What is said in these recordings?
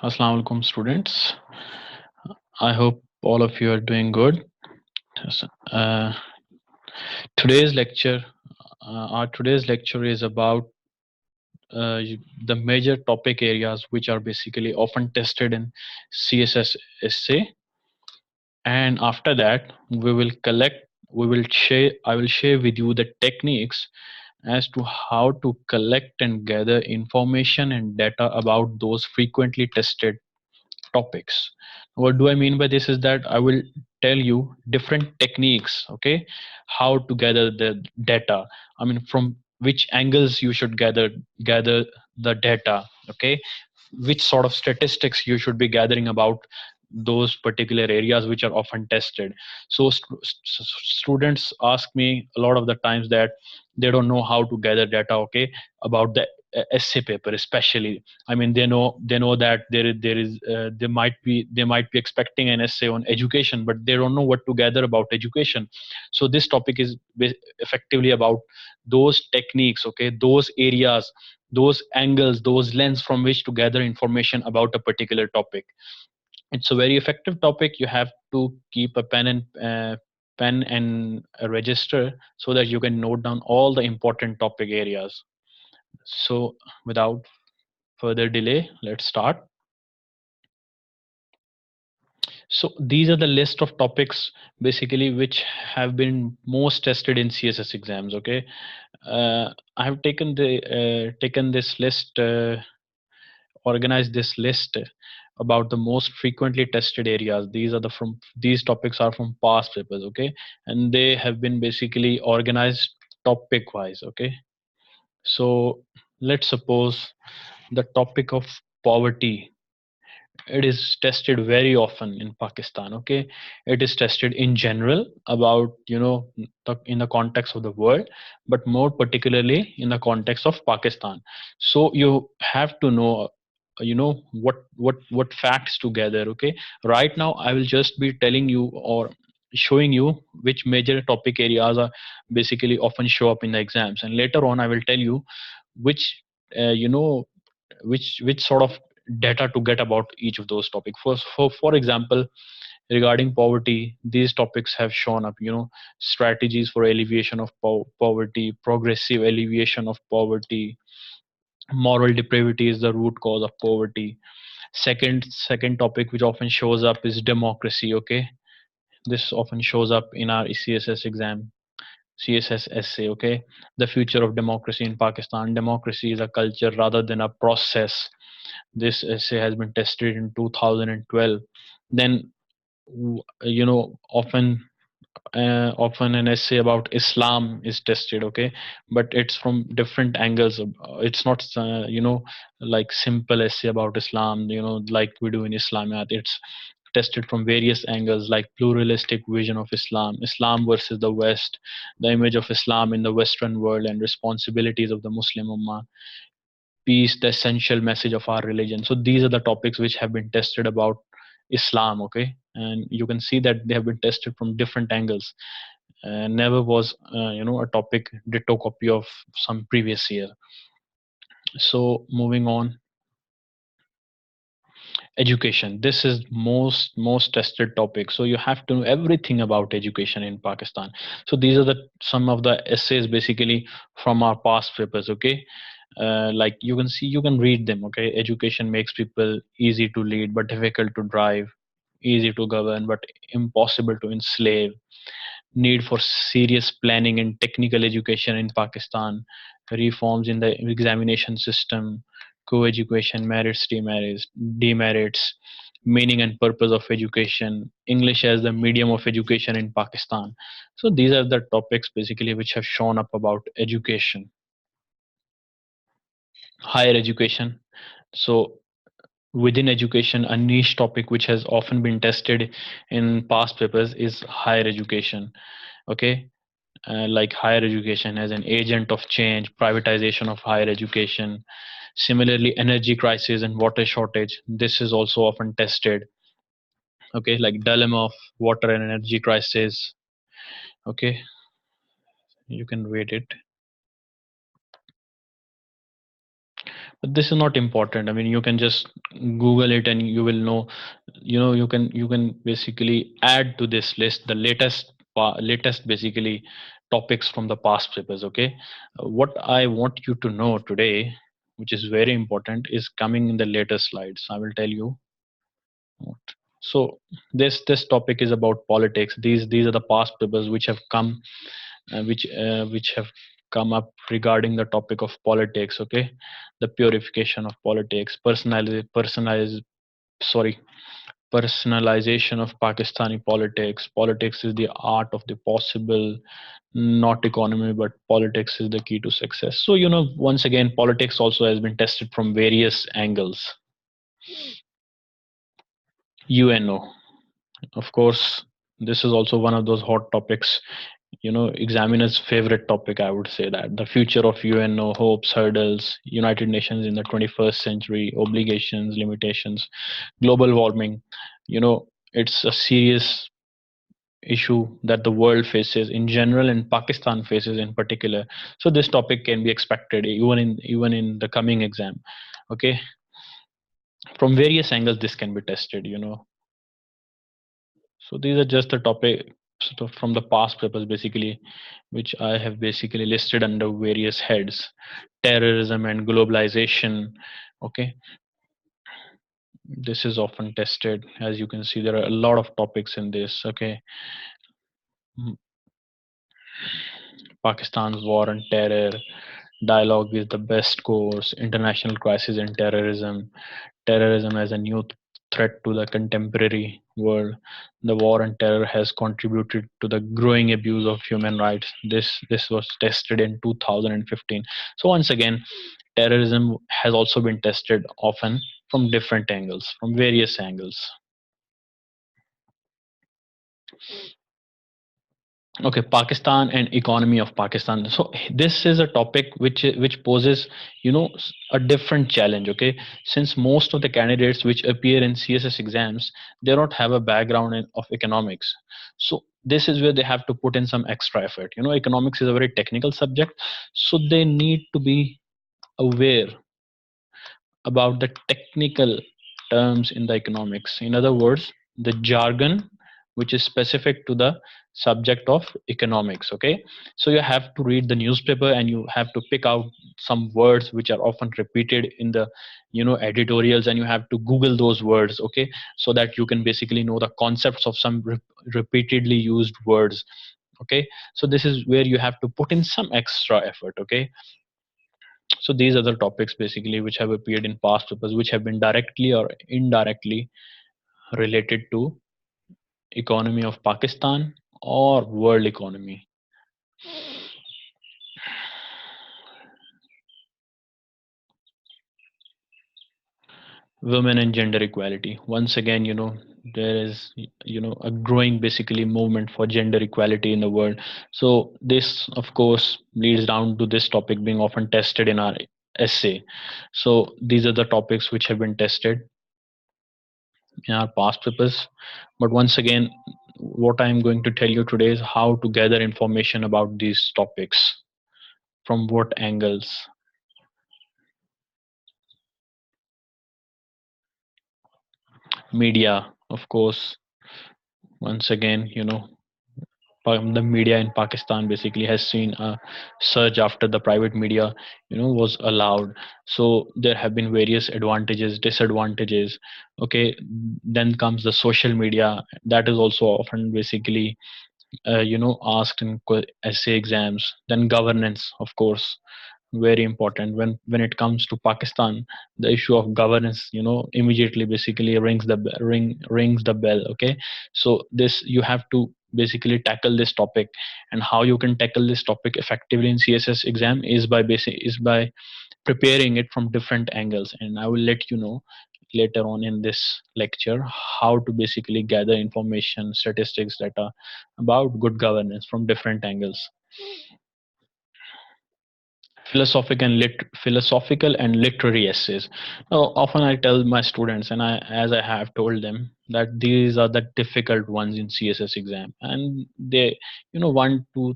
Assalamu alaikum students. I hope all of you are doing good. Yes, today's lecture, our today's lecture is about the major topic areas which are basically often tested in CSS essay. And after that, I will share with you the techniques as to how to collect and gather information and data about those frequently tested topics. What do I mean by this is that I will tell you different techniques, okay, how to gather the data. I mean, from which angles you should gather the data, okay, which sort of statistics you should be gathering about those particular areas which are often tested. So students ask me a lot of the times that they don't know how to gather data, okay, about the essay paper especially. I mean, they know that they might be expecting an essay on education, but they don't know what to gather about education. So this topic is effectively about those techniques, okay, those areas, those angles, those lens from which to gather information about a particular topic. It's a very effective topic. You have to keep a pen and a register so that you can note down all the important topic areas. So without further delay, let's start. So these are the list of topics basically which have been most tested in CSS exams. Okay, I have taken this list, organized this list about the most frequently tested areas. These topics are from past papers. Okay, and they have been basically organized topic wise. Okay, so let's suppose the topic of poverty, it is tested very often in Pakistan. Okay, it is tested in general about, in the context of the world, but more particularly in the context of Pakistan. So you have to know, what facts to gather. Okay, right now I will just be telling you or showing you which major topic areas are basically often show up in the exams, and later on I will tell you which uh, you know which sort of data to get about each of those topics. For example, regarding poverty, these topics have shown up. Strategies for alleviation of poverty, progressive alleviation of poverty, moral depravity is the root cause of poverty. Second topic which often shows up is democracy. Okay, this often shows up in our CSS exam, CSS essay. Okay, the future of democracy in Pakistan. Democracy is a culture rather than a process. This essay has been tested in 2012. Then, often an essay about Islam is tested. Okay, but it's from different angles. It's not, like simple essay about Islam. Like we do in Islamiyat. It's tested from various angles, like pluralistic vision of Islam, Islam versus the West, the image of Islam in the Western world, and responsibilities of the Muslim Ummah, peace, the essential message of our religion. So these are the topics which have been tested about Islam. Okay, and you can see that they have been tested from different angles. Never was, a topic ditto copy of some previous year. So moving on, education. This is most tested topic. So you have to know everything about education in Pakistan. So these are the some of the essays basically from our past papers. Okay, like you can read them. Okay, education makes people easy to lead but difficult to drive, easy to govern but impossible to enslave, need for serious planning and technical education in Pakistan, reforms in the examination system, co-education, merits, demerits, meaning and purpose of education, English as the medium of education in Pakistan. So these are the topics basically which have shown up about education. Higher education. So within education, a niche topic which has often been tested in past papers is higher education. Okay, like higher education as an agent of change, privatization of higher education. Similarly, energy crisis and water shortage. This is also often tested. Okay, like dilemma of water and energy crisis. Okay, you can read it. But this is not important. I mean, you can just Google it and you will know. You can basically add to this list the latest basically topics from the past papers. Okay. What I want you to know today, which is very important, is coming in the later slides. I will tell you. So this topic is about politics. These are the past papers which have come, which have come up regarding the topic of politics. Okay. The purification of politics, sorry personalization of Pakistani politics. Politics is the art of the possible, not economy, but politics is the key to success. So, once again, politics also has been tested from various angles. UNO, of course, this is also one of those hot topics. Examiners' favorite topic, I would say that. The future of UNO, hopes, hurdles, United Nations in the 21st century, obligations, limitations, global warming. It's a serious issue that the world faces in general and Pakistan faces in particular. So this topic can be expected even in the coming exam. Okay, from various angles this can be tested. So these are just the topic sort of from the past papers basically, which I have basically listed under various heads. Terrorism and globalization. Okay, this is often tested. As you can see, there are a lot of topics in this. Okay. Mm, Pakistan's war on terror, dialogue is the best course, international crisis and terrorism, terrorism as a new threat to the contemporary world. The war on terror has contributed to the growing abuse of human rights. This was tested in 2015. So once again, terrorism has also been tested often from different angles, from various angles. Okay, Pakistan and economy of Pakistan. So this is a topic which poses a different challenge. Okay, since most of the candidates which appear in CSS exams, they don't have a background of economics. So this is where they have to put in some extra effort. Economics is a very technical subject, so they need to be aware about the technical terms in the economics. In other words, the jargon which is specific to the subject of economics. Okay, so you have to read the newspaper and you have to pick out some words which are often repeated in the editorials, and you have to Google those words. Okay, so that you can basically know the concepts of some repeatedly used words. Okay, so this is where you have to put in some extra effort. Okay, so these are the topics basically which have appeared in past papers, which have been directly or indirectly related to economy of Pakistan or world economy. Women and gender equality. Once again, there is a growing basically movement for gender equality in the world. So this of course leads down to this topic being often tested in our essay. So these are the topics which have been tested in our past papers. But once again, what I'm going to tell you today is how to gather information about these topics, from what angles. Media, of course. Once again, the media in Pakistan basically has seen a surge after the private media, was allowed. So there have been various advantages, disadvantages. Okay, then comes the social media that is also often basically asked in essay exams. Then governance, of course, very important. When it comes to Pakistan, the issue of governance immediately basically rings the bell. Okay, so this you have to basically tackle this topic, and how you can tackle this topic effectively in CSS exam is by preparing it from different angles, and I will let you know later on in this lecture how to basically gather information, statistics, data about good governance from different angles. Philosophical and literary essays. Now, often I tell my students, and as I have told them, that these are the difficult ones in CSS exam, and they want to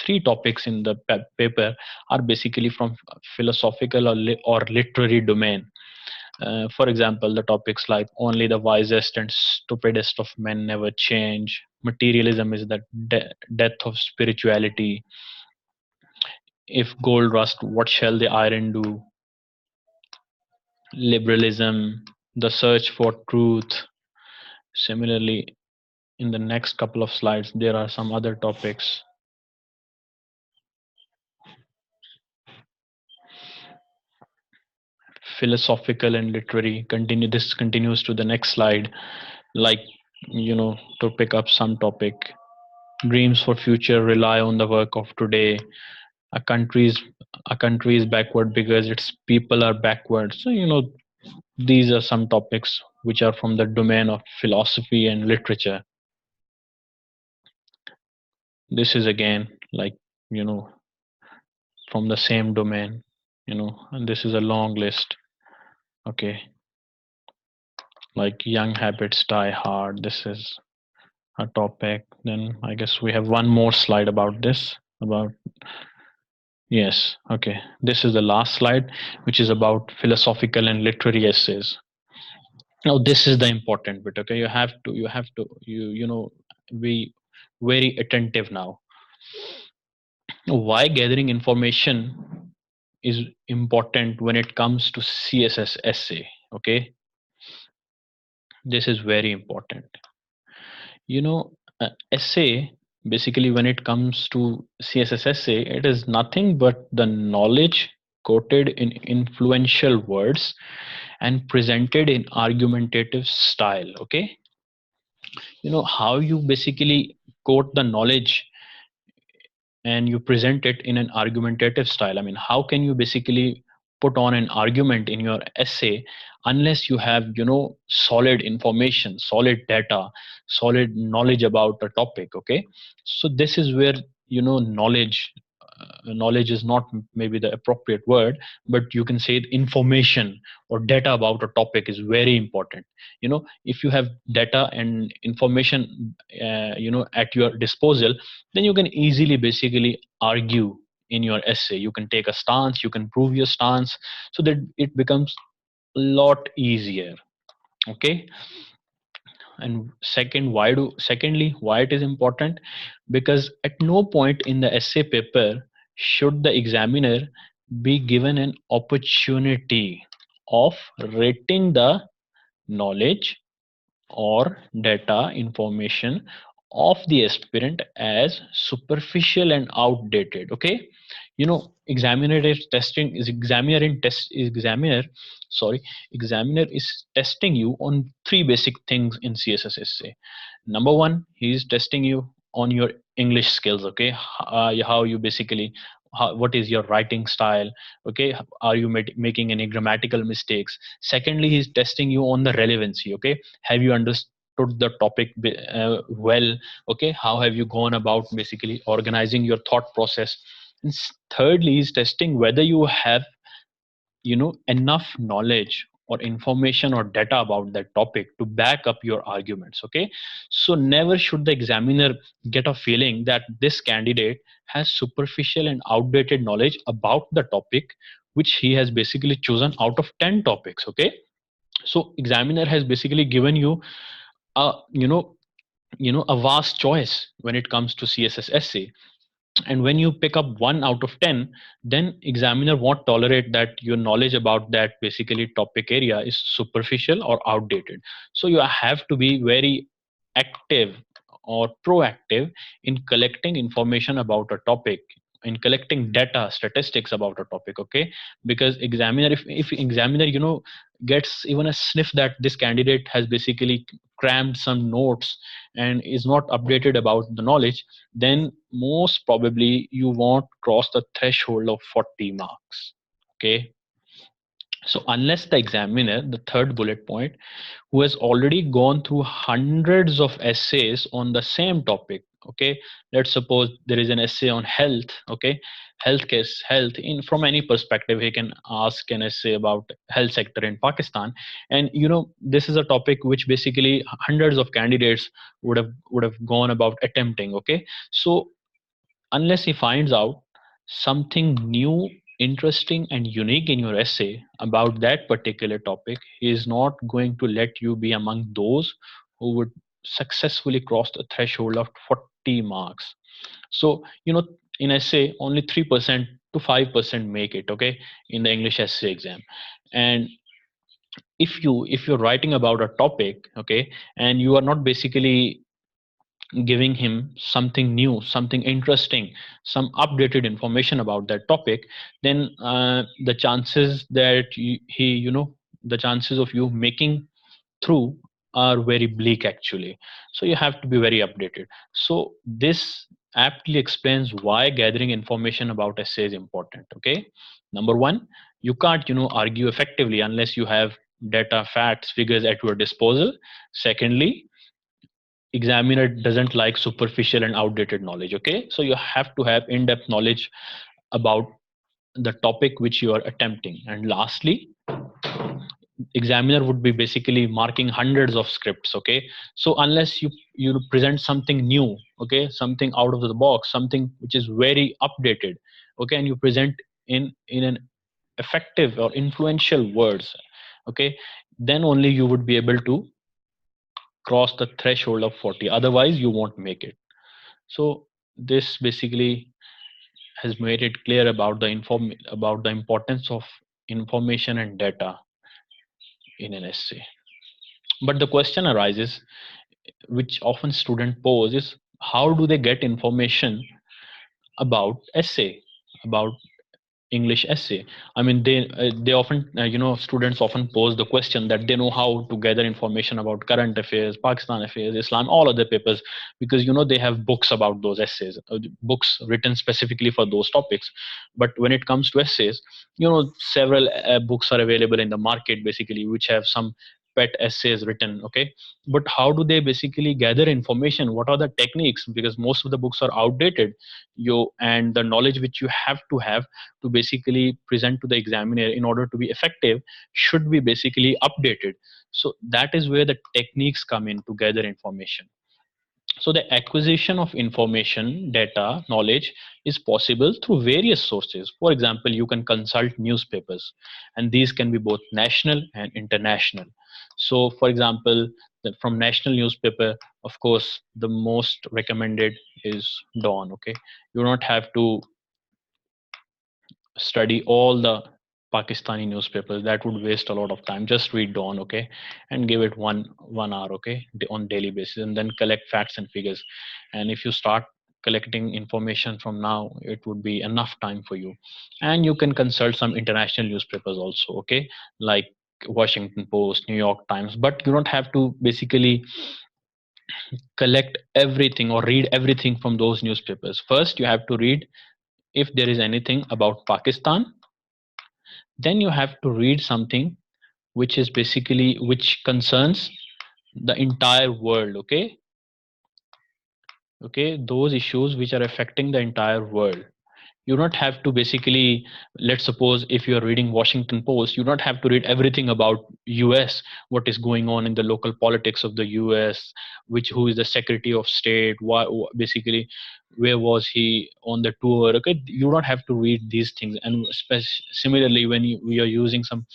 three topics in the paper are basically from philosophical or literary domain. For example, the topics like only the wisest and stupidest of men never change, materialism is the death of spirituality, if gold rust, what shall the iron do, liberalism, the search for truth. Similarly, in the next couple of slides, there are some other topics. Philosophical and literary. Continue. This continues to the next slide. Like, to pick up some topic. Dreams for future rely on the work of today. A country's a country is backward because its people are backward. So these are some topics which are from the domain of philosophy and literature. This is again like you know from the same domain, and this is a long list. Okay, like young habits die hard. This is a topic. Then I guess we have one more slide about this. About yes, okay. This is the last slide, which is about philosophical and literary essays. Now this is the important bit. Okay, you have to be very attentive now. Why gathering information is important when it comes to CSS essay. Okay, this is very important. Essay, basically when it comes to CSS essay, it is nothing but the knowledge quoted in influential words and presented in argumentative style. Okay, how you basically quote the knowledge and you present it in an argumentative style. I mean, how can you basically put on an argument in your essay unless you have solid information, solid data, solid knowledge about the topic? Okay, so this is where knowledge is not maybe the appropriate word, but you can say information or data about a topic is very important. If you have data and information at your disposal, then you can easily basically argue in your essay. You can take a stance, you can prove your stance, so that it becomes a lot easier. Okay, and secondly, why it is important? Because at no point in the essay paper should the examiner be given an opportunity of rating the knowledge or data information of the aspirant as superficial and outdated. Okay, examiner is testing is examiner in test examiner sorry examiner is testing you on three basic things in CSS essay. Number one, he is testing you on your English skills. Okay, how you basically what is your writing style? Okay, are you making any grammatical mistakes? Secondly, he's testing you on the relevancy. Okay, have you understood the topic well? Okay, how have you gone about basically organizing your thought process? And thirdly, is testing whether you have enough knowledge or information or data about that topic to back up your arguments. Okay, so never should the examiner get a feeling that this candidate has superficial and outdated knowledge about the topic which he has basically chosen out of 10 topics. Okay, so examiner has basically given you a a vast choice when it comes to CSS essay, and when you pick up 1 out of 10, then examiner won't tolerate that your knowledge about that basically topic area is superficial or outdated. So you have to be very active or proactive in collecting information about a topic, in collecting data statistics about a topic. Okay, because examiner, if examiner gets even a sniff that this candidate has basically crammed some notes and is not updated about the knowledge, then most probably you won't cross the threshold of 40 marks. Okay, so unless the examiner, the third bullet point, who has already gone through hundreds of essays on the same topic. Okay, let's suppose there is an essay on health. Okay, health in from any perspective, he can ask an essay about health sector in Pakistan, and this is a topic which basically hundreds of candidates would have gone about attempting. Okay, so unless he finds out something new, interesting, and unique in your essay about that particular topic, he is not going to let you be among those who would successfully cross the threshold of 40 marks. So, in essay, only 3% to 5% make it, okay, in the English essay exam. And if you're writing about a topic, okay, and you are not basically giving him something new, something interesting, some updated information about that topic, then the chances that the chances of you making through are very bleak actually. So you have to be very updated. So this aptly explains why gathering information about essay is important. Okay, number one, you can't argue effectively unless you have data, facts, figures at your disposal. Secondly, examiner doesn't like superficial and outdated knowledge. Okay, so you have to have in-depth knowledge about the topic which you are attempting. And lastly, examiner would be basically marking hundreds of scripts. Okay, so unless you present something new, okay, something out of the box, something which is very updated, okay, and you present in an effective or influential words, okay, then only you would be able to cross the threshold of 40, otherwise you won't make it. So this basically has made it clear about the importance of information and data in an essay. But the question arises, which often student pose, is how do they get information about essay, about English essay? I mean, they often students often pose the question that they know how to gather information about current affairs, Pakistan affairs, Islam, all other papers, because they have books about those essays, books written specifically for those topics. But when it comes to essays, several books are available in the market basically, which have some pet essays written. Okay, but how do they basically gather information? What are the techniques? Because most of the books are outdated. And the knowledge which you have to basically present to the examiner in order to be effective should be basically updated. So that is where the techniques come in to gather information. So the acquisition of information, data, knowledge is possible through various sources. For example, you can consult newspapers, and these can be both national and international. So for example, from national newspaper, of course, the most recommended is Dawn. Okay, you don't have to study all the Pakistani newspapers. That would waste a lot of time. Just read Dawn, okay, and give it one hour, okay, on daily basis, and then collect facts and figures. And if you start collecting information from now, it would be enough time for you. And you can consult some international newspapers also, okay, like Washington Post, New York Times. But you don't have to basically collect everything or read everything from those newspapers. First, you have to read if there is anything about Pakistan. Then you have to read something which concerns the entire world. Okay, those issues which are affecting the entire world. You don't have to basically, let's suppose if you're reading Washington Post, you don't have to read everything about US, what is going on in the local politics of the US, who is the secretary of state, basically where was he on the tour. Okay, you don't have to read these things. And similarly, when we are using some,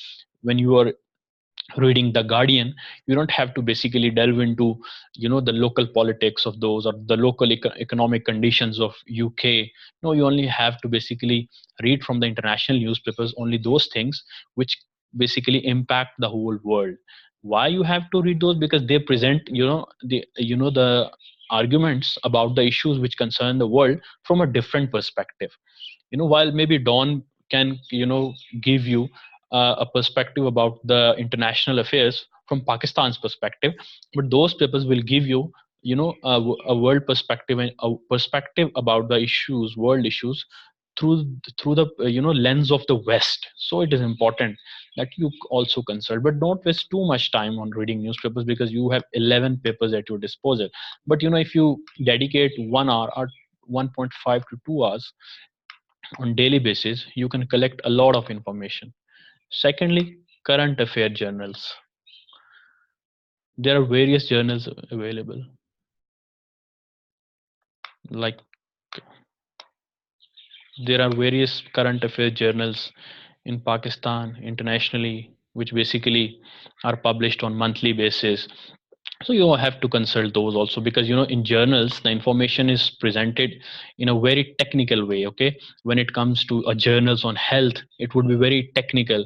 when you are reading the Guardian, you don't have to basically delve into the local politics of those, or the local economic conditions of UK. No, you only have to basically read from the international newspapers only those things which basically impact the whole world. Why you have to read those? Because they present the arguments about the issues which concern the world from a different perspective. While maybe Dawn can give you a perspective about the international affairs from Pakistan's perspective, but those papers will give you a world perspective, and a perspective about the issues, world issues, through the lens of the West. So it is important that you also consult, but don't waste too much time on reading newspapers, because you have 11 papers at your disposal. But if you dedicate 1 hour or 1.5 to 2 hours on daily basis, you can collect a lot of information. Secondly, current affair journals. There are various journals available, like There are various current affairs journals in Pakistan internationally, which basically are published on monthly basis. So you have to consult those also, because in journals the information is presented in a very technical way. Okay, when it comes to journals on health, it would be very technical.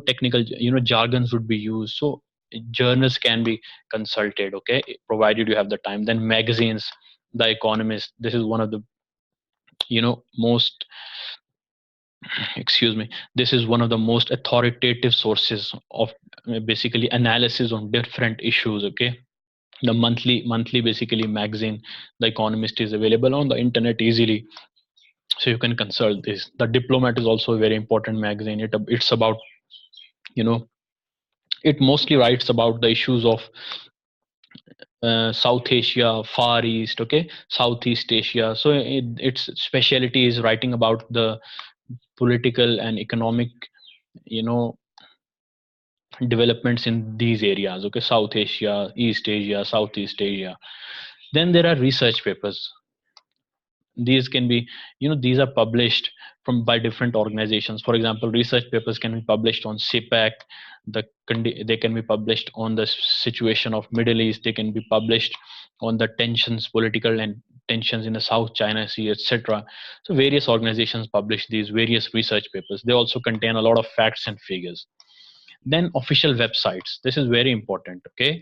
Technical jargons would be used. So journals can be consulted, okay, provided you have the time. Then magazines, The Economist, this is one of the most, excuse me, this is one of the most authoritative sources of basically analysis on different issues. Okay, the monthly basically magazine The Economist is available on the internet easily, so you can consult this. The Diplomat is also a very important magazine. It's about, you know it mostly writes about the issues of South Asia, Far East, okay, Southeast Asia. So its specialty is writing about the political and economic, you know developments in these areas. Okay, South Asia, East Asia, Southeast Asia. Then there are research papers. These can be, these are published from by different organizations. For example, research papers can be published on CPAC. They can be published on the situation of Middle East. They can be published on the tensions, political and tensions in the South China Sea, etc. So various organizations publish these various research papers. They also contain a lot of facts and figures. Then official websites, this is very important. Okay,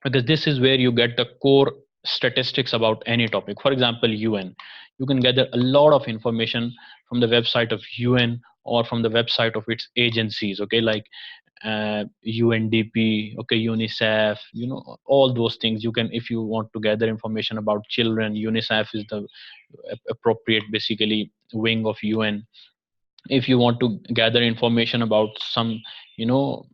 because this is where you get the core statistics about any topic. For example, UN, you can gather a lot of information from the website of UN or from the website of its agencies. Okay, like UNDP, okay, UNICEF, all those things. You can, if you want to gather information about children, UNICEF is the appropriate basically wing of UN. If you want to gather information about some, you know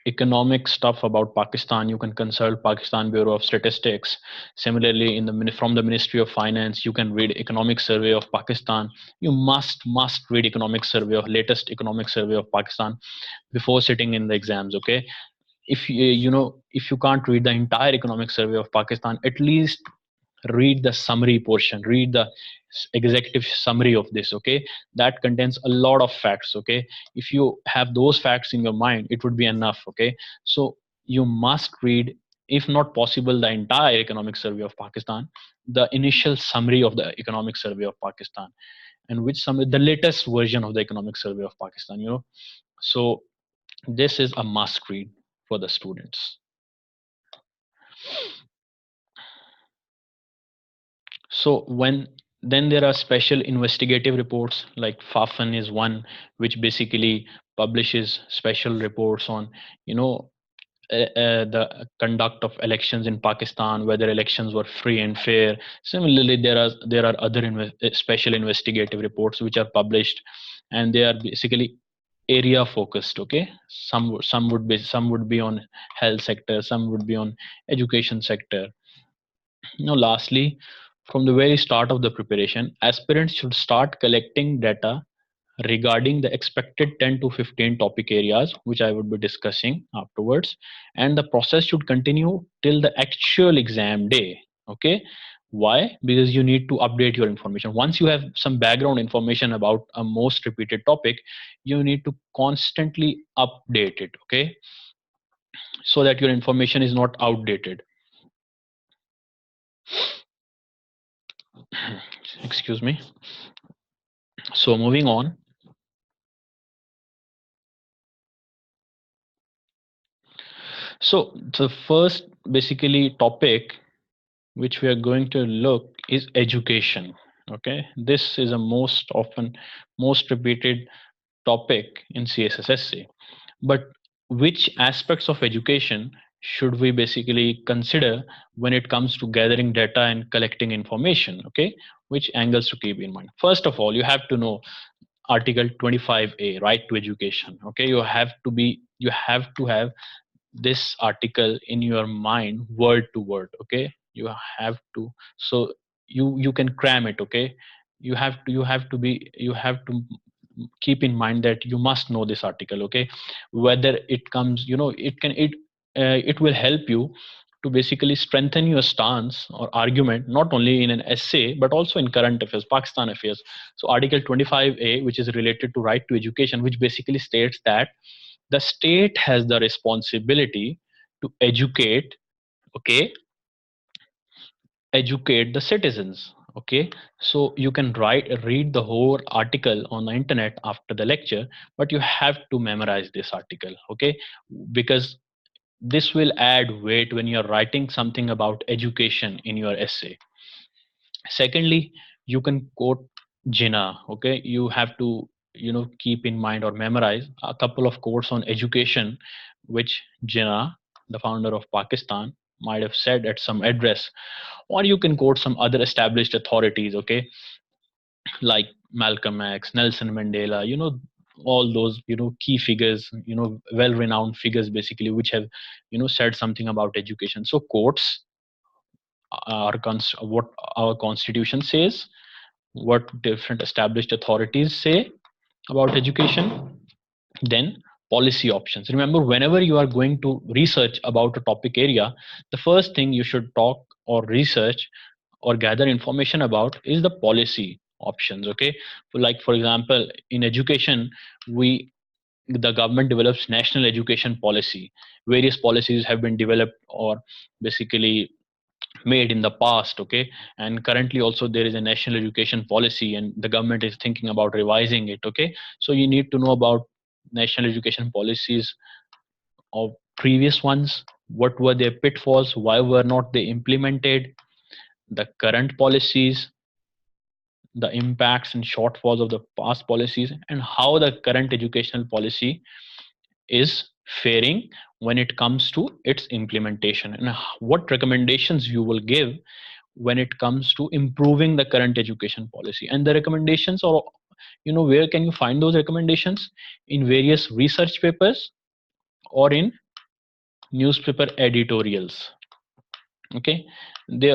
economic stuff about Pakistan, you can consult Pakistan Bureau of Statistics. Similarly, from the Ministry of Finance, you can read Economic Survey of Pakistan. You must read Economic Survey of latest Economic Survey of Pakistan before sitting in the exams. Okay, if you can't read the entire Economic Survey of Pakistan, at least read the summary portion, read the executive summary of this. Okay, that contains a lot of facts. Okay, if you have those facts in your mind, it would be enough. Okay, so you must read, if not possible the entire Economic Survey of Pakistan, the initial summary of the Economic Survey of Pakistan, and which summary, the latest version of the Economic Survey of Pakistan. So this is a must read for the students. So when then there are special investigative reports, like FAFN is one, which basically publishes special reports on, you know the conduct of elections in Pakistan, whether elections were free and fair. Similarly, there are other special investigative reports which are published, and they are basically area focused. Okay, some would be on health sector, some would be on education sector. Lastly, from the very start of the preparation, aspirants should start collecting data regarding the expected 10 to 15 topic areas, which I would be discussing afterwards. And the process should continue till the actual exam day. Okay. Why? Because you need to update your information. Once you have some background information about a most repeated topic, you need to constantly update it. Okay. So that your information is not outdated. Excuse me. So moving on. So the first basically topic which we are going to look is education. Okay, this is a most repeated topic in CSSSC. But which aspects of education should we basically consider when it comes to gathering data and collecting information? Okay, which angles to keep in mind? First of all, you have to know Article 25A, right to education. Okay, you have to have this article in your mind word to word. Okay, you have to, so you can cram it. Okay, you have to keep in mind that you must know this article. Okay, whether it comes, it will help you to basically strengthen your stance or argument, not only in an essay but also in current affairs, Pakistan affairs. So Article 25A, which is related to right to education, which basically states that the state has the responsibility to educate, okay, educate the citizens. Okay, so you can read the whole article on the internet after the lecture, but you have to memorize this article, okay, because this will add weight when you're writing something about education in your essay. Secondly, you can quote Jinnah. Okay, you have to, keep in mind or memorize a couple of quotes on education which Jinnah, the founder of Pakistan, might have said at some address. Or you can quote some other established authorities, okay, like Malcolm X, Nelson Mandela, all those, key figures, well renowned figures basically, which have, said something about education. So quotes what our constitution says, what different established authorities say about education, then policy options. Remember, whenever you are going to research about a topic area, the first thing you should talk or research or gather information about is the policy options. Okay, so like for example, in education, we the government develops national education policy. Various policies have been developed or basically made in the past, okay, and currently also there is a national education policy and the government is thinking about revising it, okay. So you need to know about national education policies of previous ones, what were their pitfalls, why were not they implemented, the current policies, the impacts and shortfalls of the past policies, and how the current educational policy is faring when it comes to its implementation, and what recommendations you will give when it comes to improving the current education policy. And the recommendations are, where can you find those recommendations? In various research papers or in newspaper editorials. Okay, they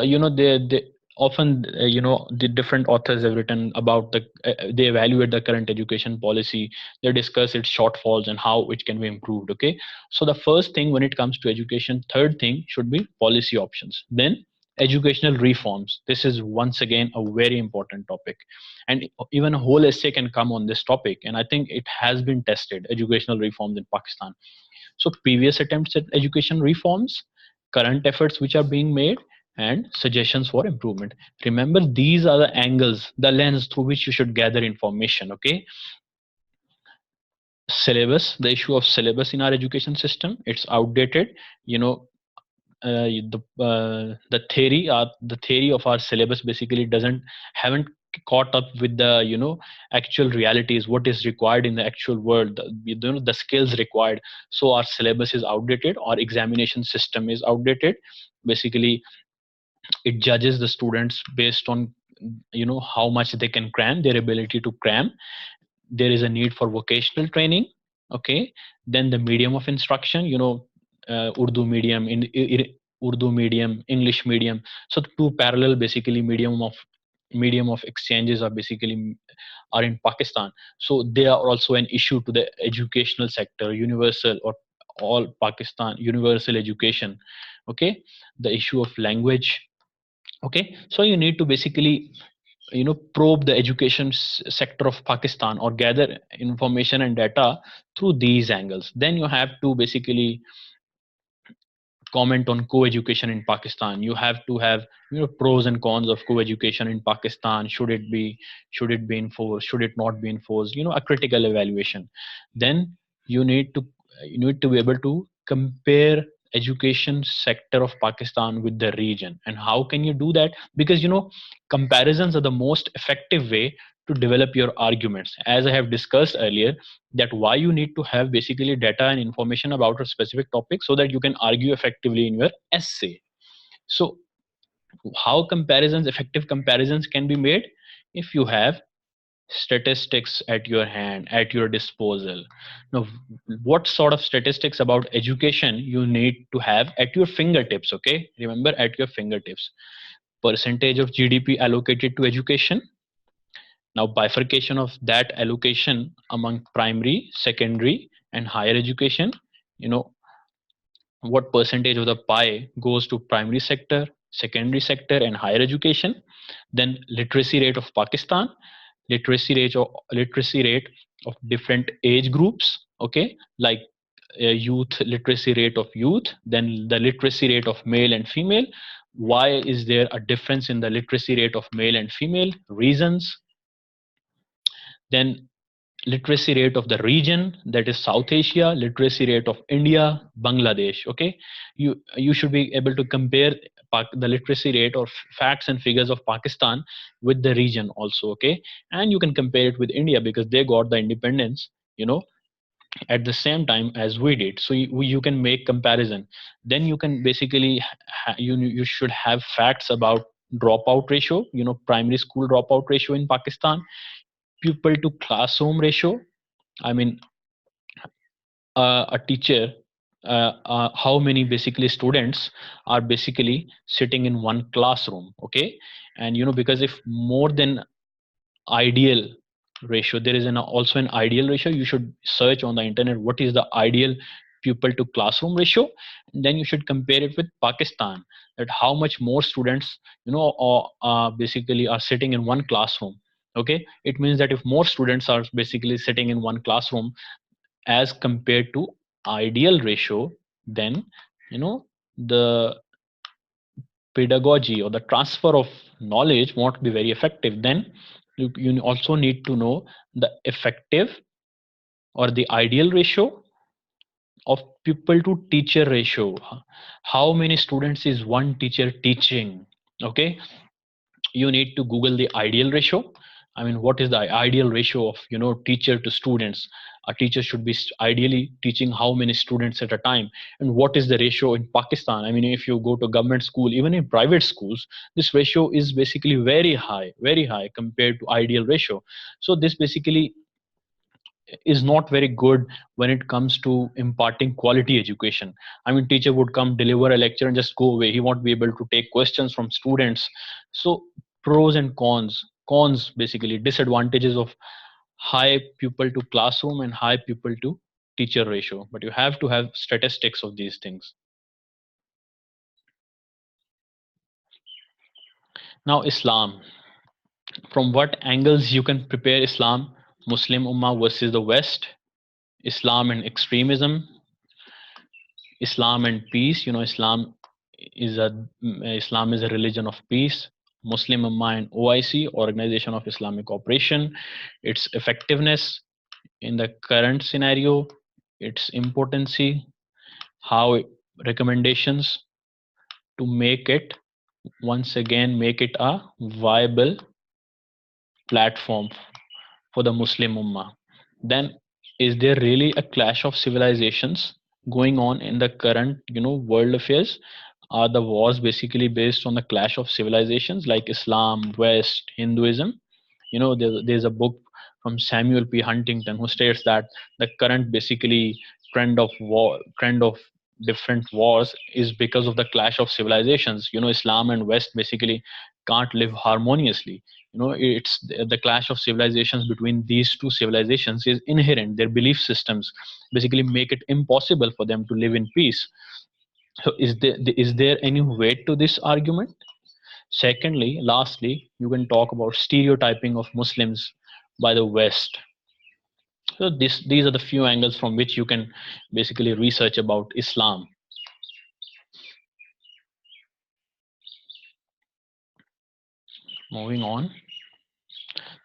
often, the different authors have written about they evaluate the current education policy, they discuss its shortfalls and how it can be improved. Okay, so the first thing when it comes to education, third thing should be policy options, then educational reforms. This is once again a very important topic, and even a whole essay can come on this topic, and I think it has been tested, educational reforms in Pakistan. So previous attempts at education reforms, current efforts which are being made, and suggestions for improvement. Remember, these are the angles, the lens through which you should gather information. Okay, syllabus, the issue of syllabus in our education system, it's outdated. You know, the theory of our syllabus basically doesn't haven't caught up with the, actual realities, what is required in the actual world, the skills required. So our syllabus is outdated, our examination system is outdated. Basically, it judges the students based on, how much they can cram, their ability to cram. There is a need for vocational training. Okay, then the medium of instruction, Urdu medium, Urdu medium, English medium. So the two parallel basically medium of exchanges are basically are in Pakistan. So they are also an issue to the educational sector, universal or all Pakistan universal education. Okay, the issue of language. Okay, so you need to basically, probe the education sector of Pakistan or gather information and data through these angles. Then you have to basically comment on co-education in Pakistan. You have to have, pros and cons of co-education in Pakistan. Should it be enforced, should it not be enforced, a critical evaluation. Then you need to be able to compare education sector of Pakistan with the region. And how can you do that? Because comparisons are the most effective way to develop your arguments, as I have discussed earlier, that why you need to have basically data and information about a specific topic so that you can argue effectively in your essay. So how effective comparisons can be made? If you have statistics at your hand, at your disposal. Now, what sort of statistics about education you need to have at your fingertips? Okay, remember, at your fingertips. Percentage of GDP allocated to education. Now, bifurcation of that allocation among primary, secondary, and higher education. You know, what percentage of the pie goes to primary sector, secondary sector, and higher education. Then literacy rate of Pakistan, literacy rate of different age groups, okay, like youth literacy rate of youth, then the literacy rate of male and female. Why is there a difference in the literacy rate of male and female? Reasons. Then literacy rate of the region, that is South Asia, literacy rate of India, Bangladesh. Okay, you should be able to compare the literacy rate or facts and figures of Pakistan with the region also. Okay, and you can compare it with India because they got the independence, you know, at the same time as we did. So you can make comparison. Then you can basically you should have facts about dropout ratio, you know, primary school dropout ratio in Pakistan, pupil to classroom ratio. I mean, a teacher, how many basically students are basically sitting in one classroom. Okay, and you know, because if more than ideal ratio, there is also an ideal ratio. You should search on the internet what is the ideal pupil to classroom ratio, and then you should compare it with Pakistan, that how much more students, you know, basically are sitting in one classroom. Okay, it means that if more students are basically sitting in one classroom as compared to ideal ratio, then you know the pedagogy or the transfer of knowledge won't be very effective. Then you also need to know the effective or the ideal ratio of pupil to teacher ratio. How many students is one teacher teaching? Okay, you need to Google the ideal ratio. I mean, what is the ideal ratio of, you know, teacher to students? A teacher should be ideally teaching how many students at a time, and what is the ratio in Pakistan? I mean, if you go to government school, even in private schools, this ratio is basically very high compared to ideal ratio. So this basically is not very good when it comes to imparting quality education. I mean, teacher would come, deliver a lecture, and just go away. He won't be able to take questions from students. So pros and cons. Cons, basically disadvantages of high pupil to classroom and high pupil to teacher ratio, but you have to have statistics of these things. Now, Islam, from what angles you can prepare Islam? Muslim ummah versus the West, Islam and extremism, Islam and peace. You know, is a Islam is a religion of peace. Muslim Ummah and OIC, Organization of Islamic Cooperation, its effectiveness in the current scenario, its importancy, how recommendations to make it, once again, make it a viable platform for the Muslim Ummah. Then, is there really a clash of civilizations going on in the current, you know, world affairs? Are the wars basically based on the clash of civilizations like Islam, West, Hinduism? You know, there's a book from Samuel P. Huntington who states that the current basically trend of different wars is because of the clash of civilizations. You know, Islam and West basically can't live harmoniously. You know, it's the clash of civilizations between these two civilizations is inherent. Their belief systems basically make it impossible for them to live in peace. So is there any weight to this argument? Secondly, lastly, you can talk about stereotyping of Muslims by the West. So these are the few angles from which you can basically research about Islam. Moving on,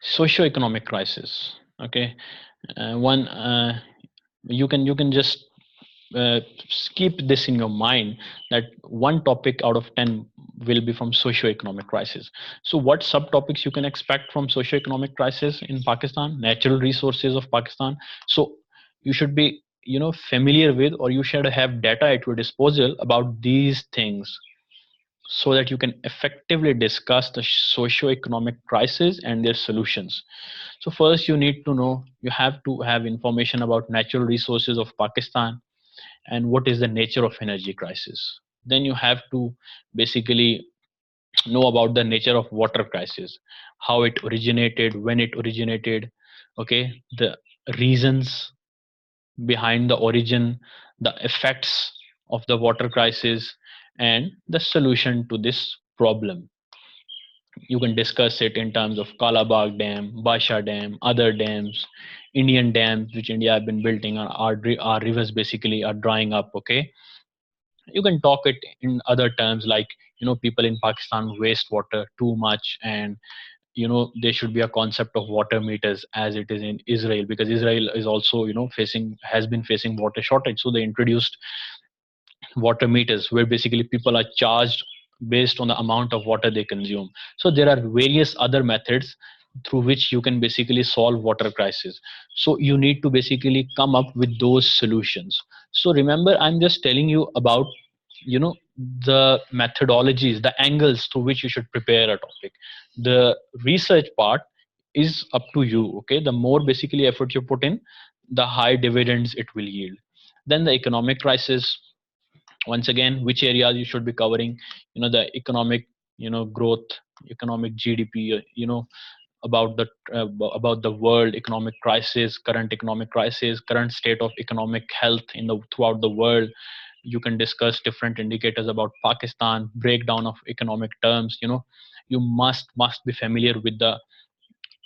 socio-economic crisis. Okay, one you can just keep this in your mind, that one topic out of 10 will be from socio-economic crisis. So what subtopics you can expect from socio-economic crisis in Pakistan? Natural resources of Pakistan. So you should be, you know, familiar with, or you should have data at your disposal about these things, so that you can effectively discuss the socio-economic crisis and their solutions. So first you need to know, you have to have information about natural resources of Pakistan and what is the nature of energy crisis. Then you have to basically know about the nature of water crisis, how it originated, when it originated, okay, the reasons behind the origin, the effects, of the water crisis and the solution to this problem. You can discuss it in terms of Kalabag Dam, Basha Dam, other dams, Indian dams which India have been building. Our rivers basically are drying up. Okay, you can talk it in other terms like, people in Pakistan waste water too much, and there should be a concept of water meters as it is in Israel, because Israel is also facing has been facing water shortage, so they introduced water meters where basically people are charged based on the amount of water they consume. So there are various other methods through which you can basically solve water crisis. So you need to basically come up with those solutions. So remember, I'm just telling you about you know the methodologies, the angles through which you should prepare a topic. The research part is up to you. Okay, the more basically effort you put in, the high dividends it will yield. Then the economic crisis, once again, which areas you should be covering, the economic growth, economic GDP, about the about the world economic crisis, current state of economic health in the throughout the world. You can discuss different indicators about Pakistan, breakdown of economic terms. You must be familiar with the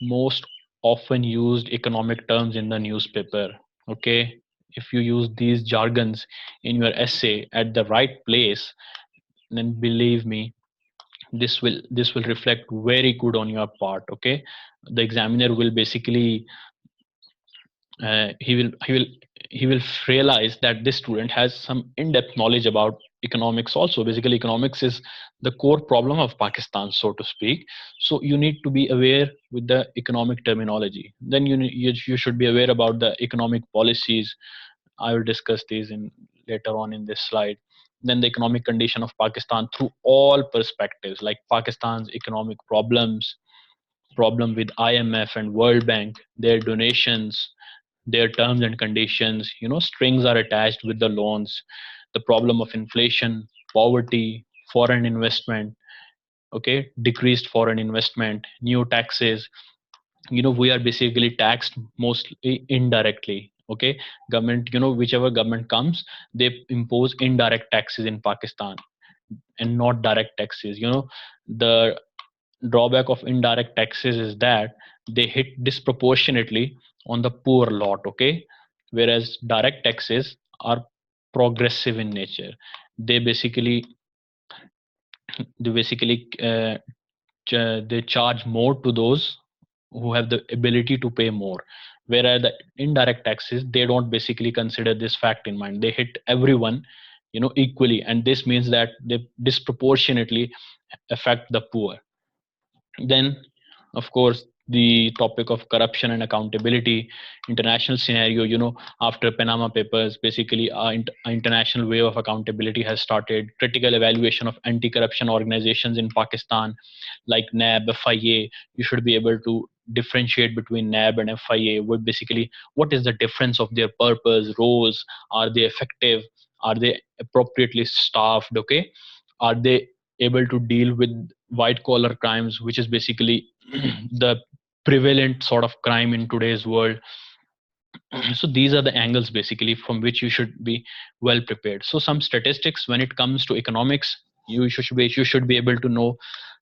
most often used economic terms in the newspaper. Okay, if you use these jargons in your essay at the right place, then believe me, this will reflect very good on your part. Okay, the examiner will basically he will realize that this student has some in-depth knowledge about economics also. Basically, economics is the core problem of Pakistan, so to speak. So you need to be aware with the economic terminology. Then you should be aware about the economic policies. I will discuss these in later on in this slide. Then the economic condition of Pakistan through all perspectives, like Pakistan's economic problem with IMF and World Bank, their donations, their terms and conditions. Strings are attached with the loans, the problem of inflation, poverty, foreign investment. Okay, decreased foreign investment, new taxes. We are basically taxed mostly indirectly. Okay, government, whichever government comes, they impose indirect taxes in Pakistan and not direct taxes. The drawback of indirect taxes is that they hit disproportionately on the poor lot. Okay, whereas direct taxes are progressive in nature. they basically they basically they charge more to those who have the ability to pay more, whereas the indirect taxes, they don't basically consider this fact in mind. They hit everyone equally, and this means that they disproportionately affect the poor. Then, of course, the topic of corruption and accountability, international scenario. After Panama Papers, basically, international wave of accountability has started. Critical evaluation of anti-corruption organizations in Pakistan, like NAB, FIA. You should be able to differentiate between NAB and FIA. What is the difference of their purpose, roles? Are they effective? Are they appropriately staffed? Okay, are they able to deal with white collar crimes, which is basically the prevalent sort of crime in today's world? So these are the angles basically from which you should be well prepared. So some statistics when it comes to economics, you should be able to know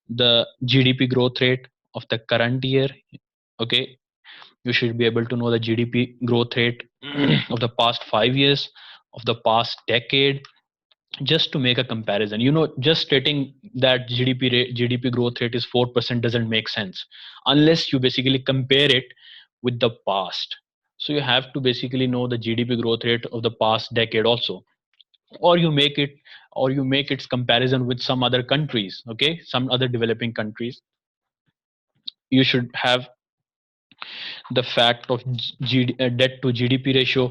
the GDP growth rate of the current year. Okay, you should be able to know the GDP growth rate of the past 5 years, of the past decade, just to make a comparison. Just stating that GDP growth rate is 4% doesn't make sense unless you basically compare it with the past. So you have to basically know the GDP growth rate of the past decade also, or you make its comparison with some other countries. Okay, some other developing countries. You should have the fact of debt to GDP ratio.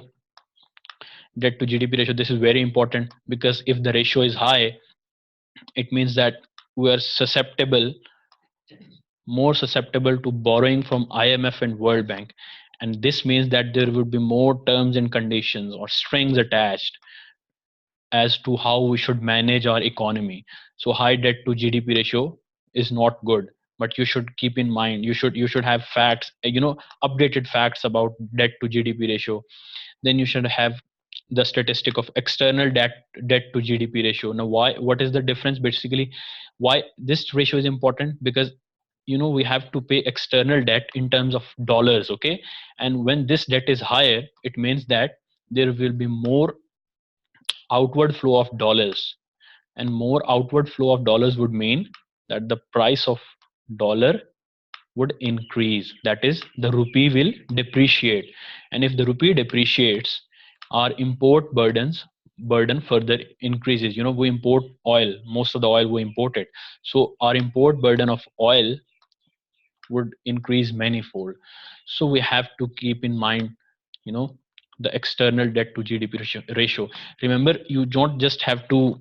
This is very important, because if the ratio is high, it means that we are more susceptible to borrowing from IMF and World Bank. And this means that there would be more terms and conditions or strings attached as to how we should manage our economy. So high debt to GDP ratio is not good, but you should keep in mind, you should have facts, updated facts about debt to GDP ratio. Then you should have the statistic of external debt to GDP ratio. Now, why? What is the difference? Basically, why this ratio is important? Because we have to pay external debt in terms of dollars, okay? And when this debt is higher, it means that there will be more outward flow of dollars, and more outward flow of dollars would mean that the price of dollar would increase, that is the rupee will depreciate. And if the rupee depreciates, our import burden further increases. We import oil, most of the oil we import it, so our import burden of oil would increase manifold. So we have to keep in mind, you know the external debt to GDP ratio. Remember, you don't just have to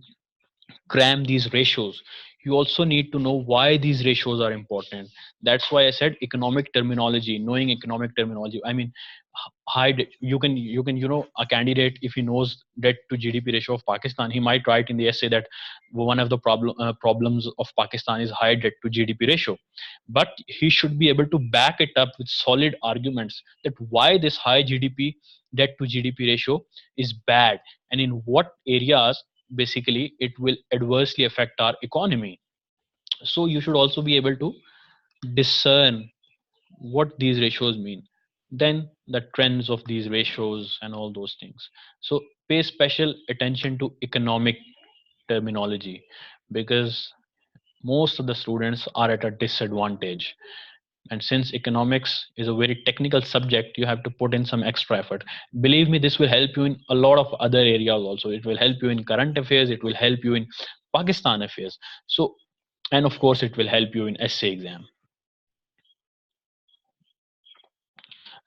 cram these ratios, you also need to know why these ratios are important. That's why I said economic terminology, knowing economic terminology. I mean, high debt. You can a candidate, if he knows debt to GDP ratio of Pakistan, he might write in the essay that one of the problems of Pakistan is high debt to GDP ratio. But he should be able to back it up with solid arguments that why this high GDP debt to GDP ratio is bad, and in what areas basically it will adversely affect our economy. So you should also be able to discern what these ratios mean, then the trends of these ratios and all those things. So pay special attention to economic terminology, because most of the students are at a disadvantage. And since economics is a very technical subject, you have to put in some extra effort. Believe me, this will help you in a lot of other areas also. It will help you in current affairs, it will help you in Pakistan affairs. So, and of course it will help you in essay exam.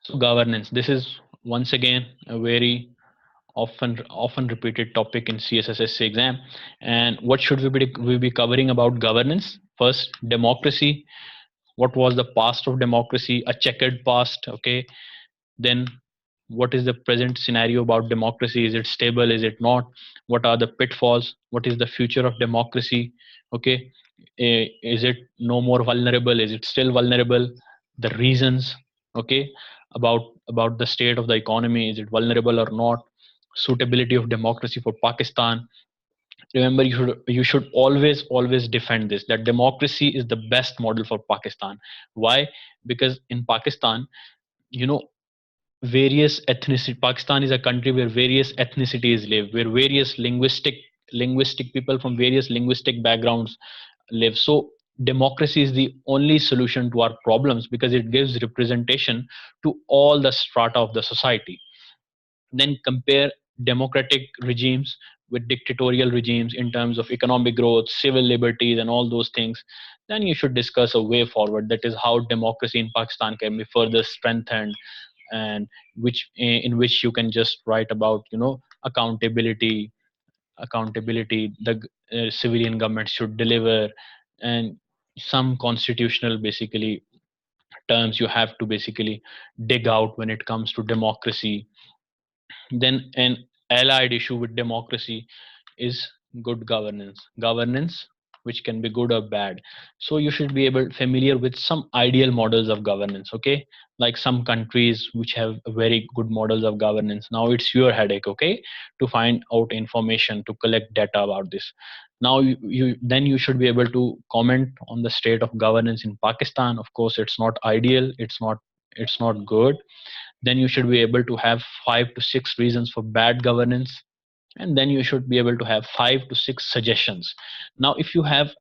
So governance, this is once again a very often repeated topic in CSS essay exam. And what should we be covering about governance? First, democracy. What was the past of democracy? A checkered past, okay? Then what is the present scenario about democracy? Is it stable, is it not? What are the pitfalls? What is the future of democracy? Okay, is it no more vulnerable, is it still vulnerable? The reasons, okay, about the state of the economy, is it vulnerable or not? Suitability of democracy for Pakistan. Remember, you should always defend this, that democracy is the best model for Pakistan. Why? Because in Pakistan, you know various ethnicity, Pakistan is a country where various ethnicities live, where various linguistic people from various linguistic backgrounds live. So democracy is the only solution to our problems, because it gives representation to all the strata of the society. Then compare democratic regimes with dictatorial regimes in terms of economic growth, civil liberties, and all those things. Then you should discuss a way forward, that is how democracy in Pakistan can be further strengthened, and in which you can just write about accountability, the civilian government should deliver, and some constitutional basically terms you have to basically dig out when it comes to democracy. Then an allied issue with democracy is good governance which can be good or bad. So you should be able familiar with some ideal models of governance, okay? Like some countries which have very good models of governance. Now it's your headache, okay, to find out information, to collect data about this. Now you should be able to comment on the state of governance in Pakistan. Of course, it's not ideal, it's not good. Then you should be able to have 5 to 6 reasons for bad governance, and then you should be able to have 5 to 6 suggestions. Now if you have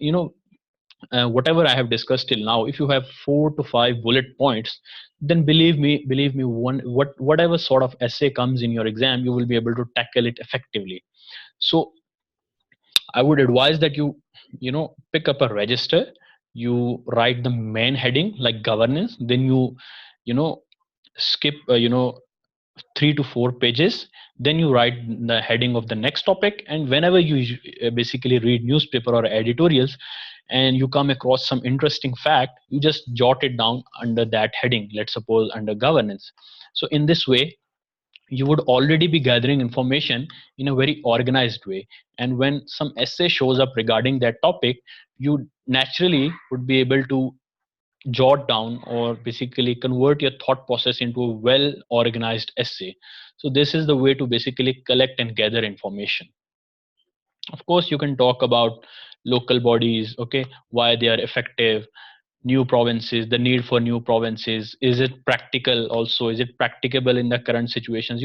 whatever I have discussed till now, if you have 4 to 5 bullet points, then believe me, whatever sort of essay comes in your exam, you will be able to tackle it effectively. So I would advise that you pick up a register, you write the main heading like governance, then you know skip 3 to 4 pages, then you write the heading of the next topic. And whenever you basically read newspaper or editorials and you come across some interesting fact, you just jot it down under that heading, let's suppose under governance. So in this way you would already be gathering information in a very organized way, and when some essay shows up regarding that topic, you naturally would be able to jot down or basically convert your thought process into a well organized essay. So this is the way to basically collect and gather information. Of course, you can talk about local bodies, okay, why they are effective, new provinces, the need for new provinces, is it practical, also is it practicable in the current situations.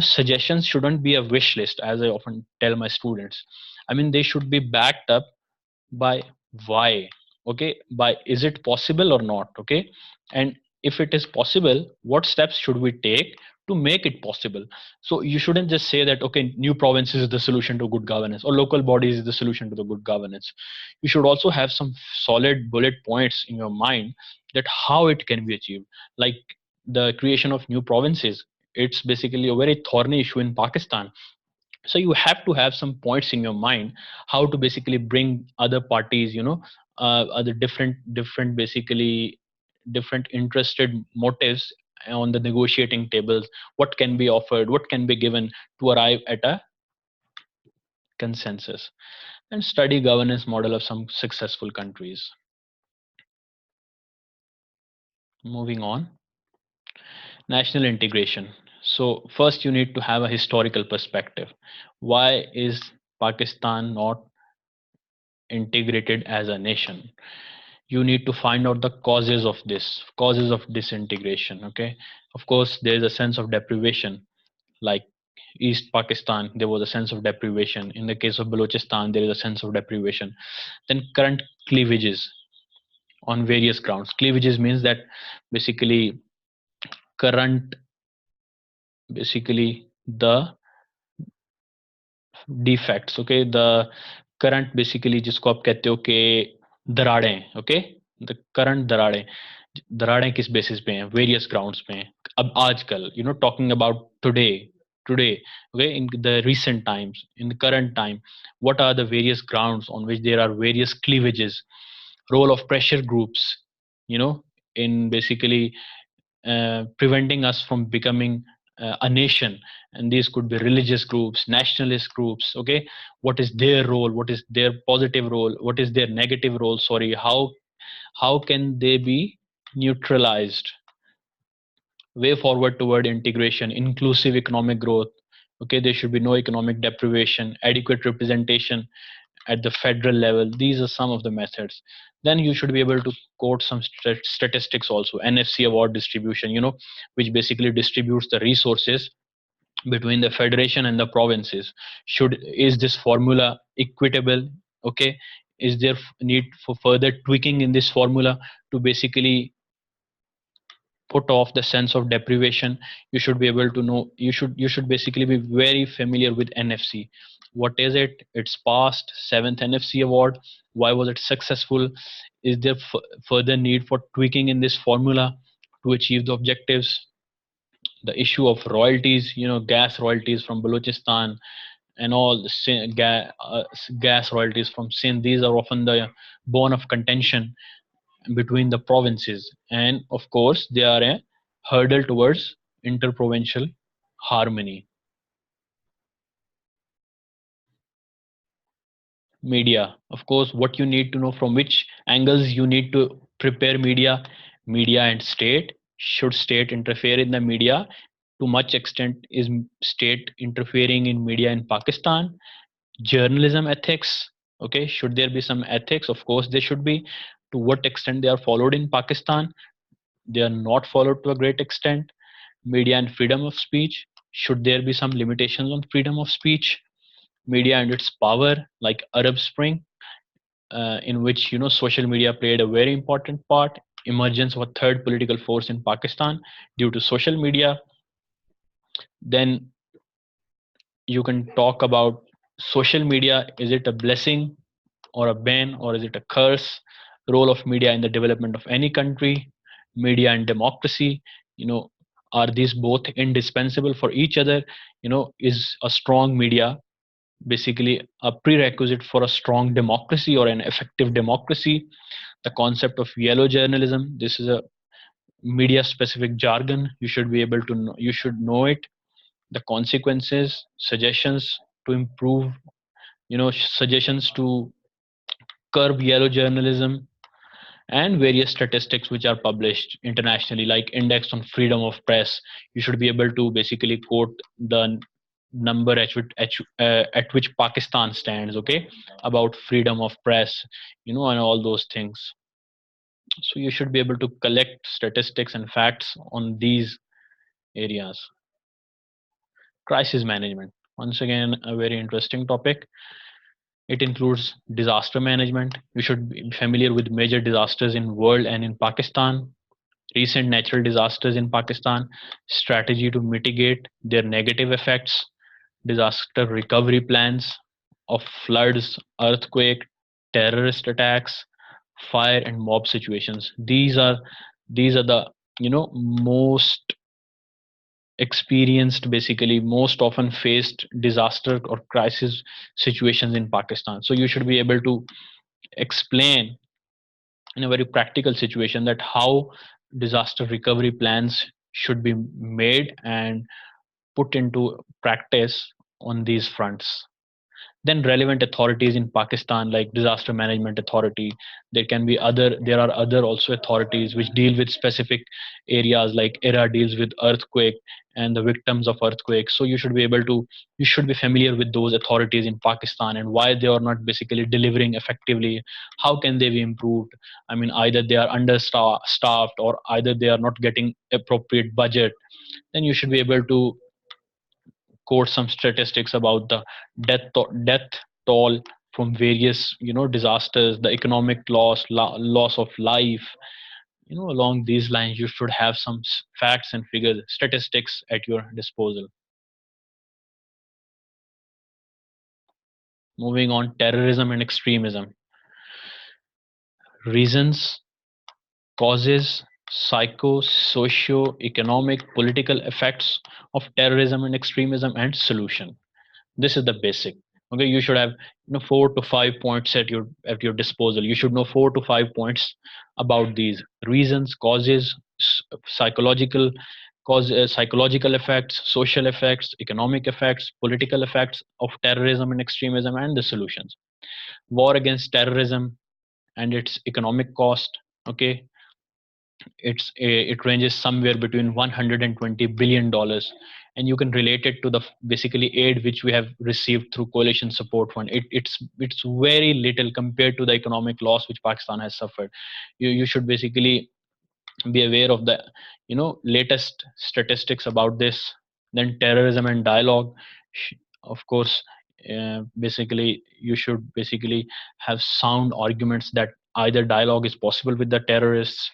Suggestions shouldn't be a wish list, as I often tell my students. I mean, they should be backed up by why. Okay, by is it possible or not. Okay, and if it is possible, what steps should we take to make it possible. So you shouldn't just say that, okay, new provinces is the solution to good governance, or local bodies is the solution to the good governance. You should also have some solid bullet points in your mind that how it can be achieved. Like the creation of new provinces, it's basically a very thorny issue in Pakistan. So you have to have some points in your mind how to basically bring other parties, other different basically different interested motives on the negotiating tables, what can be offered, what can be given to arrive at a consensus. And study governance model of some successful countries. Moving on, national integration. So first you need to have a historical perspective. Why is Pakistan not integrated as a nation? You need to find out the causes of disintegration. Okay, of course there is a sense of deprivation, like East Pakistan there was a sense of deprivation. In the case of Balochistan there is a sense of deprivation. Then current cleavages on various grounds. Cleavages means that basically current basically the defects, okay, the current basically जिसको आप कहते हो कि दरारें, okay, the current दरारें किस basis पे हैं, वेरियस ग्राउंड्स पे हैं अब आजकल, talking about today, okay, in the recent times, in the current time, what are the various grounds on which there are various cleavages, role of pressure groups, in basically preventing us from becoming a nation. And these could be religious groups, nationalist groups. Okay, what is their role, what is their positive role, what is their negative role, sorry, how can they be neutralized. Way forward toward integration, inclusive economic growth. Okay, there should be no economic deprivation, adequate representation at the federal level. These are some of the methods. Then you should be able to quote some statistics also. NFC award distribution, which basically distributes the resources between the federation and the provinces. Is this formula equitable? Okay, is there need for further tweaking in this formula to basically put off the sense of deprivation? You should be able to know, you should basically be very familiar with NFC. What is it? It's past 7th NFC award. Why was it successful? Is there further need for tweaking in this formula to achieve the objectives? The issue of royalties, gas royalties from Balochistan and all the gas royalties from Sindh, these are often the bone of contention between the provinces, and of course they are a hurdle towards interprovincial harmony. Media, of course, what you need to know, from which angles you need to prepare media and state. Should state interfere in the media? To much extent is state interfering in media in Pakistan? Journalism ethics, okay, should there be some ethics? Of course there should be. To what extent they are followed in Pakistan? They are not followed to a great extent. Media and freedom of speech, should there be some limitations on freedom of speech? Media and its power, like Arab Spring, in which social media played a very important part. Emergence of a third political force in Pakistan due to social media. Then you can talk about social media. Is it a blessing or a ban, or is it a curse? Role of media in the development of any country. Media and democracy, are these both indispensable for each other? Is a strong media basically a prerequisite for a strong democracy or an effective democracy? The concept of yellow journalism, this is a media specific jargon. You should be able to know, you should know it. The consequences, suggestions to improve, suggestions to curb yellow journalism. and various statistics which are published internationally, like index on freedom of press. You should be able to basically quote the number at which Pakistan stands, okay, about freedom of press, and all those things. So you should be able to collect statistics and facts on these areas. Crisis management, once again a very interesting topic. It includes disaster management. You should be familiar with major disasters in world and in Pakistan, recent natural disasters in Pakistan, strategy to mitigate their negative effects, disaster recovery plans of floods, earthquake, terrorist attacks, fire and mob situations. These are the most experienced, basically most often faced disaster or crisis situations in Pakistan. So you should be able to explain in a very practical situation that how disaster recovery plans should be made and put into practice on these fronts. Then relevant authorities in Pakistan, like disaster management authority. There are other also authorities which deal with specific areas, like ERA deals with earthquake and the victims of earthquake. So you should be familiar with those authorities in Pakistan and why they are not basically delivering effectively. How can they be improved? I mean, either they are understaffed or either they are not getting appropriate budget. Then you should be able to quote some statistics about the death toll from various disasters, the economic loss of life. Along these lines, you should have some facts and figures, statistics at your disposal. Moving on, terrorism and extremism. Reasons, causes, psycho, socio, economic, political effects of terrorism and extremism, and solution. This is the basic. Okay, you should have 4 to 5 points at your disposal. You should know 4 to 5 points about these reasons, causes, psychological psychological effects, social effects, economic effects, political effects of terrorism and extremism, and the solutions. War against terrorism and its economic cost. Okay, it ranges somewhere between 120 billion dollars, and you can relate it to the basically aid which we have received through coalition support fund. It's very little compared to the economic loss which Pakistan has suffered. You should basically be aware of the latest statistics about this. Then terrorism and dialogue. Of course, basically you should basically have sound arguments that either dialogue is possible with the terrorists.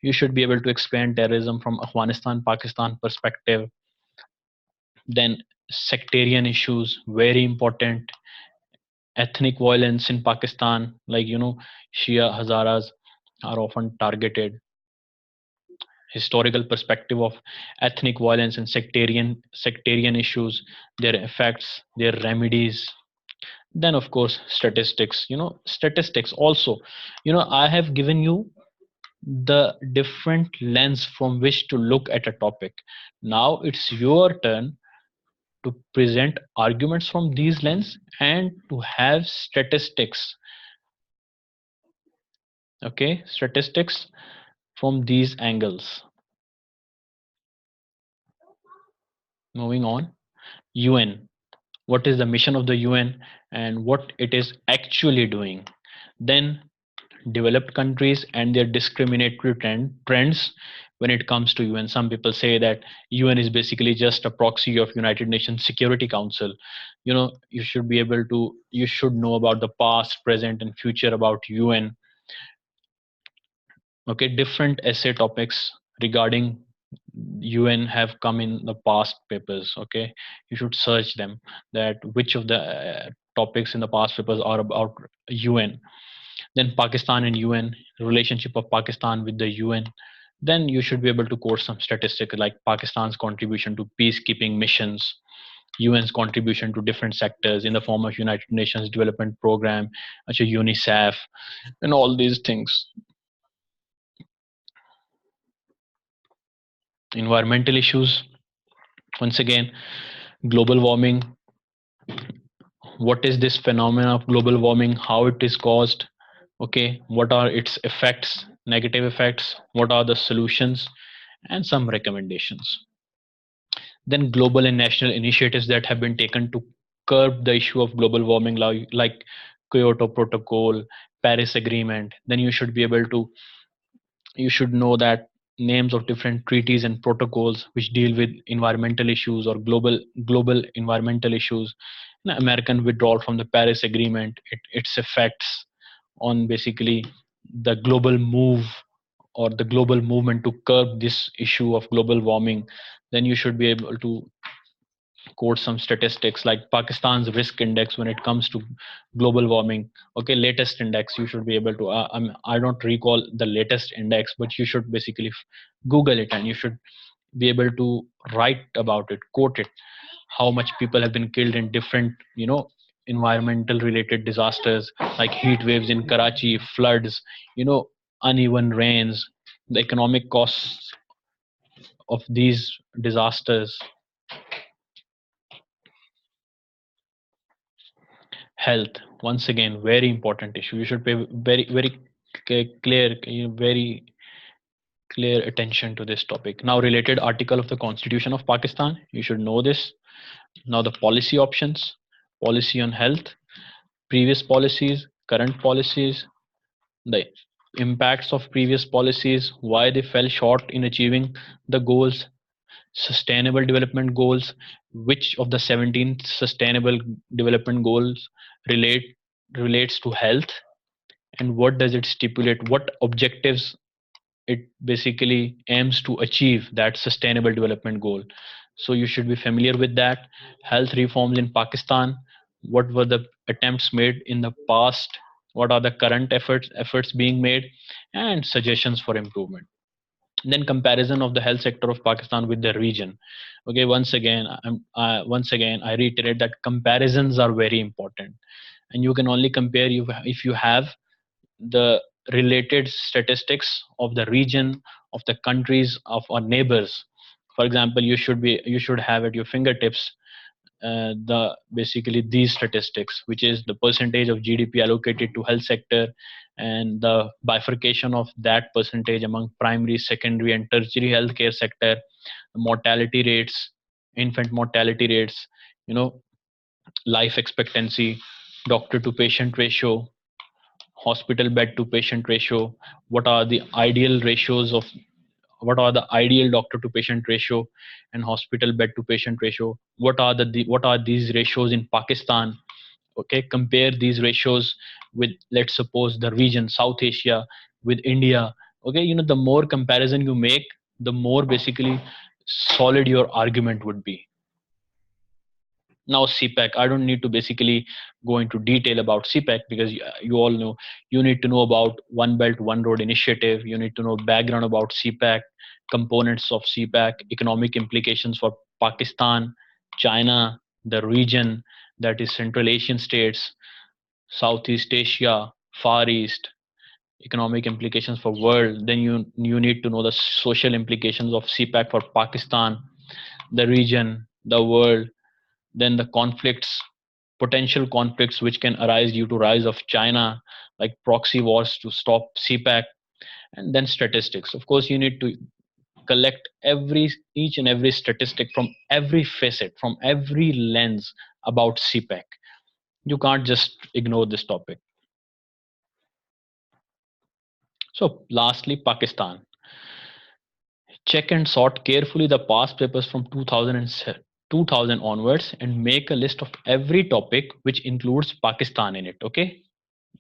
You should be able to explain terrorism from Afghanistan Pakistan perspective. Then sectarian issues, very important. Ethnic violence in Pakistan, like Shia Hazaras are often targeted. Historical perspective of ethnic violence and sectarian issues, their effects, their remedies. Then of course statistics. Statistics also, I have given you the different lens from which to look at a topic. Now it's your turn to present arguments from these lens and to have statistics. Okay, statistics from these angles. Moving on, UN. What is the mission of the UN and what it is actually doing? Then developed countries and their discriminatory trends when it comes to UN. Some people say that UN is basically just a proxy of United Nations Security Council. You should know about the past, present, and future about UN. Okay, different essay topics regarding UN have come in the past papers. Okay, you should search them, that which of the topics in the past papers are about UN. Then Pakistan and UN, relationship of Pakistan with the UN. Then you should be able to quote some statistics like Pakistan's contribution to peacekeeping missions, UN's contribution to different sectors in the form of United Nations Development Program, UNICEF, and all these things. Environmental issues, once again, global warming. What is this phenomenon of global warming? How it is caused? Okay, what are its effects? negative effects, what are the solutions, and some recommendations. Then global and national initiatives that have been taken to curb the issue of global warming, like Kyoto Protocol, Paris Agreement. Then you should know that names of different treaties and protocols which deal with environmental issues or global environmental issues. American withdrawal from the Paris Agreement, its effects on basically the global move or the global movement to curb this issue of global warming. Then you should be able to quote some statistics like Pakistan's risk index when it comes to global warming. Okay, latest index you should be able to. I don't recall the latest index, but you should basically Google it and you should be able to write about it, quote it. How much people have been killed in different, environmental related disasters like heat waves in Karachi, floods, uneven rains, the economic costs of these disasters. Health, once again, very important issue. You should pay very clear, very clear attention to this topic. Now, related article of the Constitution of Pakistan, you should know this. Now, the policy options, policy on health, previous policies, current policies, the impacts of previous policies, why they fell short in achieving the goals, sustainable development goals, which of the 17 sustainable development goals relate relates to health, and what does it stipulate, what objectives it basically aims to achieve that sustainable development goal. So you should be familiar with that. Health reforms in Pakistan, what were the attempts made in the past, what are the current efforts being made, and suggestions for improvement. Then comparison of the health sector of Pakistan with the region. Okay, once again I reiterate that comparisons are very important, and you can only compare you if you have the related statistics of the region, of the countries, of our neighbors. For example, you should have at your fingertips the basically these statistics, which is the percentage of GDP allocated to health sector and the bifurcation of that percentage among primary, secondary, and tertiary healthcare sector, mortality rates, infant mortality rates, you know, life expectancy, doctor to patient ratio, hospital bed to patient ratio, what are the ideal ratios of what are the ideal doctor to patient ratio and hospital bed to patient ratio, what are these ratios in Pakistan. Okay, compare these ratios with, let's suppose, the region South Asia with India. Okay, the more comparison you make, the more basically solid your argument would be. Now CPAC, I don't need to basically go into detail about CPAC because you all know. You need to know about One Belt One Road initiative, you need to know background about CPAC, components of CPAC, economic implications for Pakistan, China, the region, that is Central Asian states, Southeast Asia, Far East, economic implications for world. Then you need to know the social implications of CPAC for Pakistan, the region, the world. Then the conflicts, potential conflicts which can arise due to rise of China, like proxy wars to stop CPAC. And then statistics, of course you need to collect each and every statistic from every facet, from every lens about CPAC. You can't just ignore this topic. So lastly, Pakistan. Check and sort carefully the past papers from 2000 onwards and make a list of every topic which includes Pakistan in it. Okay,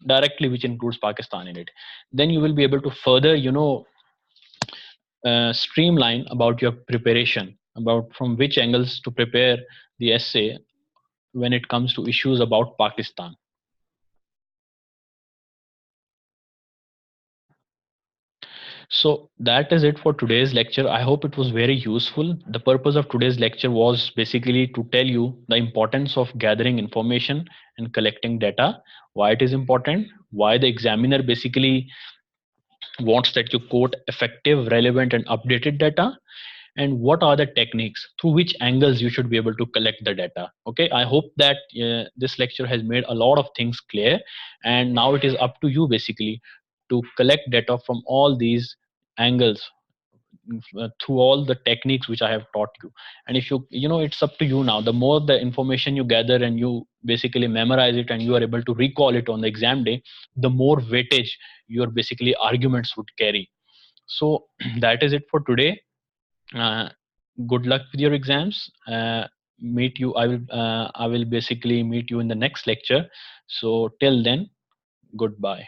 directly which includes Pakistan in it. Then you will be able to further, streamline about your preparation, about from which angles to prepare the essay when it comes to issues about Pakistan. So that is it for today's lecture. I hope it was very useful. The purpose of today's lecture was basically to tell you the importance of gathering information and collecting data, why it is important, why the examiner basically wants that you quote effective, relevant, and updated data, and what are the techniques through which angles you should be able to collect the data. Okay, I hope that this lecture has made a lot of things clear, and now it is up to you basically to collect data from all these angles, through all the techniques which I have taught you. And if you know, it's up to you now. The more the information you gather and you basically memorize it and you are able to recall it on the exam day, the more weightage your basically arguments would carry. So that is it for today. uh, Good luck with your exams. Meet you I will basically meet you in the next lecture. So till then, goodbye.